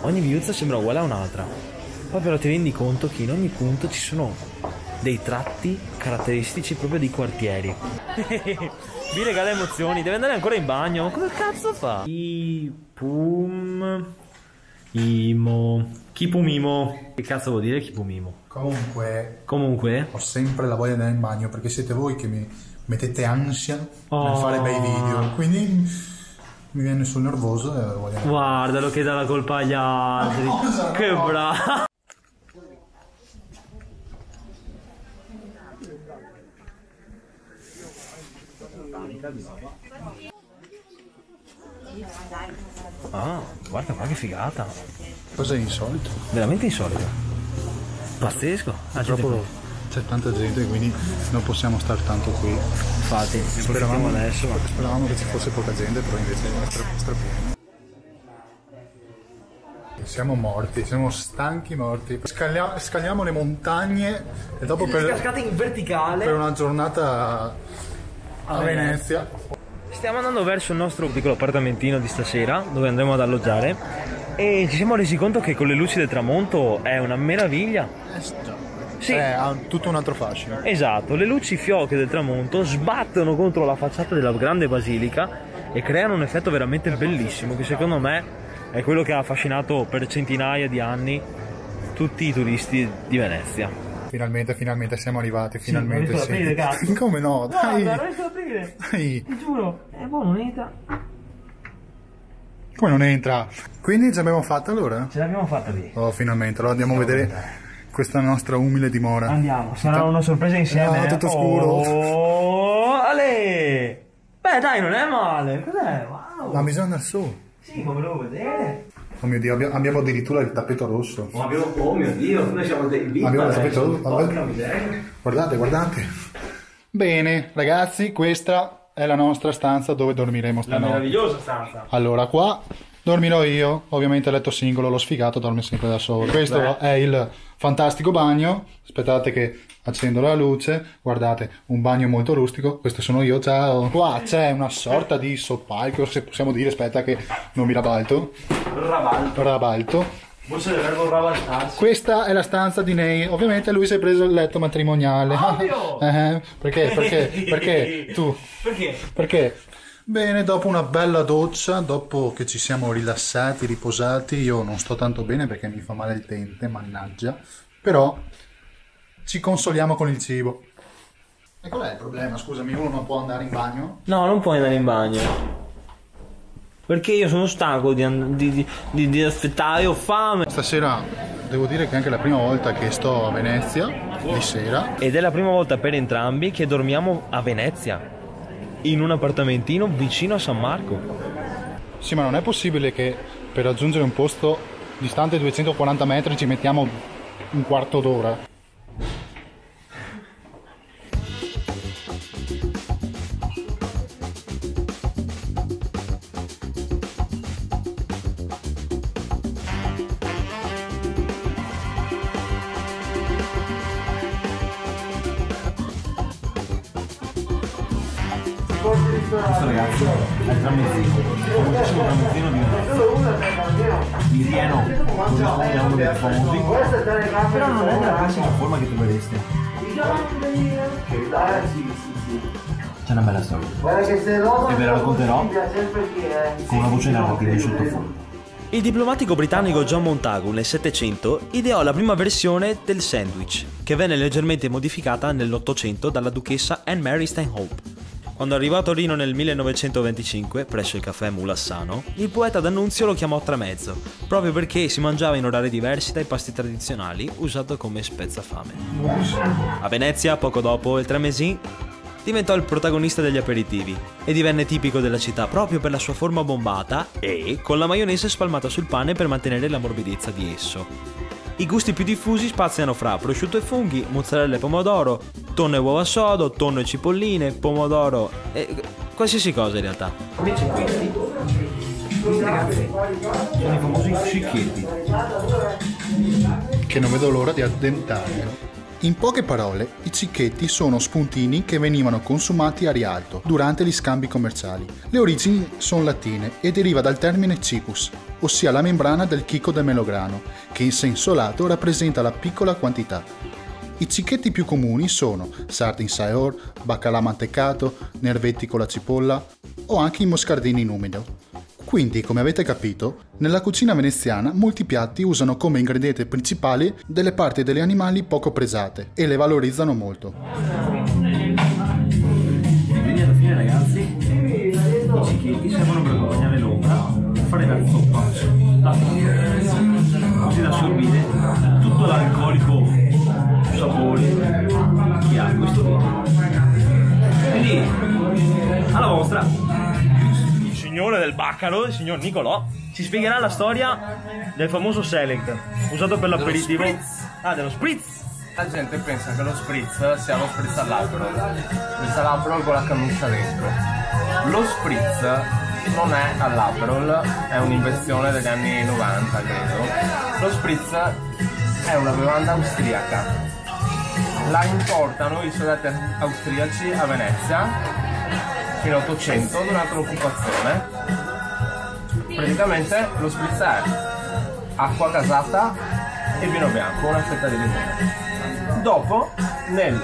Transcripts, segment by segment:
Ogni viuzza sembra uguale a un'altra, poi però ti rendi conto che in ogni punto ci sono dei tratti caratteristici proprio dei quartieri. Mi regala emozioni, deve andare ancora in bagno, cosa cazzo fa? Kipumimo. Che cazzo vuol dire Kipumimo? Comunque ho sempre la voglia di andare in bagno perché siete voi che mi mettete ansia nel fare bei video, quindi mi viene sul nervoso e voglio andare. Guardalo che dà la colpa agli altri. Cosa? Che bravo. Ah, guarda qua che figata. Cosa è insolito? Veramente insolito. Pazzesco. Purtroppo c'è tanta gente, quindi non possiamo stare tanto qui. Infatti, Speravamo adesso. Speravamo che ci fosse poca gente, però invece è strapieno. Siamo morti, siamo stanchi morti. Scaliamo le montagne e dopo Cascata in verticale per una giornata a Venezia. Stiamo andando verso il nostro piccolo appartamentino di stasera, dove andremo ad alloggiare, e ci siamo resi conto che con le luci del tramonto è una meraviglia. Sì. Ha tutto un altro fascino. Esatto, le luci fioche del tramonto sbattono contro la facciata della grande basilica e creano un effetto veramente bellissimo, che secondo me è quello che ha affascinato per centinaia di anni tutti i turisti di Venezia. Finalmente siamo arrivati, finalmente sì. Aprire, cazzo. Come no? Dai! Guarda, riesco ad aprire! Dai! Ti giuro! Boh, non entra! Come non entra? Quindi ce l'abbiamo fatta allora? Ce l'abbiamo fatta lì. Oh, finalmente, allora andiamo a vedere questa nostra umile dimora. Andiamo, sarà una sorpresa insieme. Tutto scuro. Oh, ale! Beh dai, non è male. Cos'è? Wow! Ma bisogna andare su. Sì, ma volevo vedere. Oh mio Dio, abbiamo addirittura il tappeto rosso. Oh mio Dio, noi siamo dei VIP. Abbiamo il tappeto rosso. Guardate. Bene, ragazzi, questa è la nostra stanza dove dormiremo stanotte. La meravigliosa stanza. Allora, qua dormirò io, ovviamente a letto singolo, lo sfigato dorme sempre da solo. Questo è il fantastico bagno. Aspettate che accendo la luce. Guardate, un bagno molto rustico. Questo sono io, ciao. Qua c'è una sorta di soppalco, se possiamo dire. Aspetta che non mi rabalto. Rabalto. Forse deve verbo rabaltarsi. Questa è la stanza di Ney. Ovviamente lui si è preso il letto matrimoniale. Ovvio! Perché tu? Perché? Bene, dopo una bella doccia, dopo che ci siamo rilassati, riposati, io non sto tanto bene perché mi fa male il dente, mannaggia, però ci consoliamo con il cibo. E qual è il problema? Scusami, uno non può andare in bagno? No, non puoi andare in bagno. Perché io sono stanco di aspettare, ho fame. Stasera devo dire che è anche la prima volta che sto a Venezia, di sera. Ed è la prima volta per entrambi che dormiamo a Venezia. In un appartamentino vicino a San Marco. Sì, ma non è possibile che per raggiungere un posto distante 240 metri ci mettiamo un quarto d'ora. Questo ragazzi è il tramezzino, il famosissimo tramezzino di Rieno, come uno dei famosi, però non è nella classica forma che tu vedeste. C'è una bella storia e ve la racconterò con una voce narrativa in sottofondo. Il diplomatico britannico John Montagu nel Settecento ideò la prima versione del sandwich, che venne leggermente modificata nell'Ottocento dalla duchessa Anne Mary Stanhope. Quando arrivò a Torino nel 1925, presso il caffè Mulassano, il poeta d'Annunzio lo chiamò tramezzo, proprio perché si mangiava in orari diversi dai pasti tradizionali, usato come spezzafame. A Venezia, poco dopo, il tramesin diventò il protagonista degli aperitivi e divenne tipico della città proprio per la sua forma bombata e con la maionese spalmata sul pane per mantenere la morbidezza di esso. I gusti più diffusi spaziano fra prosciutto e funghi, mozzarella e pomodoro, tonno e uova sodo, tonno e cipolline, pomodoro e qualsiasi cosa in realtà. Invece questi ragazzi sono i famosi cicchetti, che non vedo l'ora di addentare. In poche parole, i cicchetti sono spuntini che venivano consumati a Rialto durante gli scambi commerciali. Le origini sono latine e deriva dal termine cicus, ossia la membrana del chicco del melograno, che in senso lato rappresenta la piccola quantità. I cicchetti più comuni sono sardine saor, baccalà mantecato, nervetti con la cipolla o anche i moscardini in umido. Quindi, come avete capito, nella cucina veneziana molti piatti usano come ingrediente principale delle parti degli animali poco pregiate e le valorizzano molto. Quindi alla fine, ragazzi, i cicchetti servono per accompagnare l'ombra, per fare la zuppa, così da assorbire tutto l'alcolico sapore che ha questo vino. Quindi, alla vostra! Il signore del baccaro, il signor Nicolò, ci spiegherà la storia del famoso Select usato per l'aperitivo. Dello spritz. La gente pensa che lo spritz sia lo spritz all'albero, con la cannuccia dentro. Lo spritz non è all'Aperol, è un'invenzione degli anni 90 credo. Lo spritz è una bevanda austriaca, la importano i soldati austriaci a Venezia fino all'800 durante l'occupazione. Praticamente lo spritz è acqua gasata e vino bianco, una fetta di limone. Dopo, nel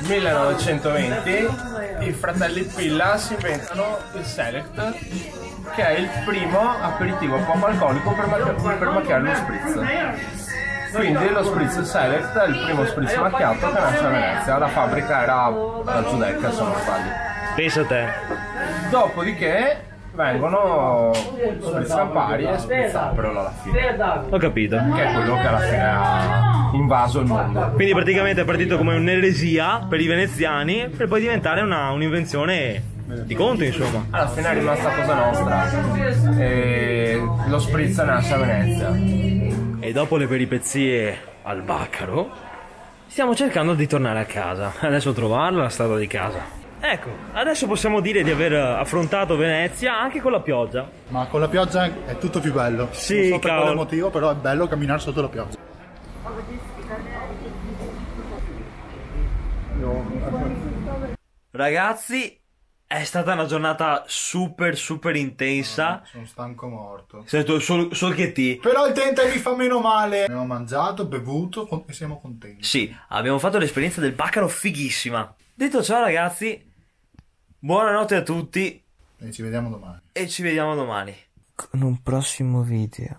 1920, i fratelli Pilla si inventano il Select, che è il primo aperitivo poco alcolico per macchiare lo spritz. Quindi lo spritz Select è il primo spritz macchiato che nasce a Venezia. La fabbrica era a Giudecca, se non sbaglio. Pensa a te. Dopodiché vengono spritz Campari e spritz Aperol alla fine. Ho capito. Che è quello che alla fine ha invaso il mondo. Quindi praticamente è partito come un'eresia per i veneziani per poi diventare un'invenzione di conto, insomma. Alla fine è rimasta cosa nostra. E lo spritz nasce a Venezia. E dopo le peripezie al baccaro, stiamo cercando di tornare a casa. Adesso trovarla la strada di casa. Ecco, adesso possiamo dire di aver affrontato Venezia anche con la pioggia. Ma con la pioggia è tutto più bello. Sì, non so per quale motivo, però è bello camminare sotto la pioggia. Ragazzi, è stata una giornata super intensa. Sono stanco morto. Solo che ti. Però il tente mi fa meno male. Abbiamo mangiato, bevuto e siamo contenti. Sì, abbiamo fatto l'esperienza del baccaro fighissima. Detto ciò, ragazzi, buonanotte a tutti. E ci vediamo domani. E ci vediamo domani con un prossimo video.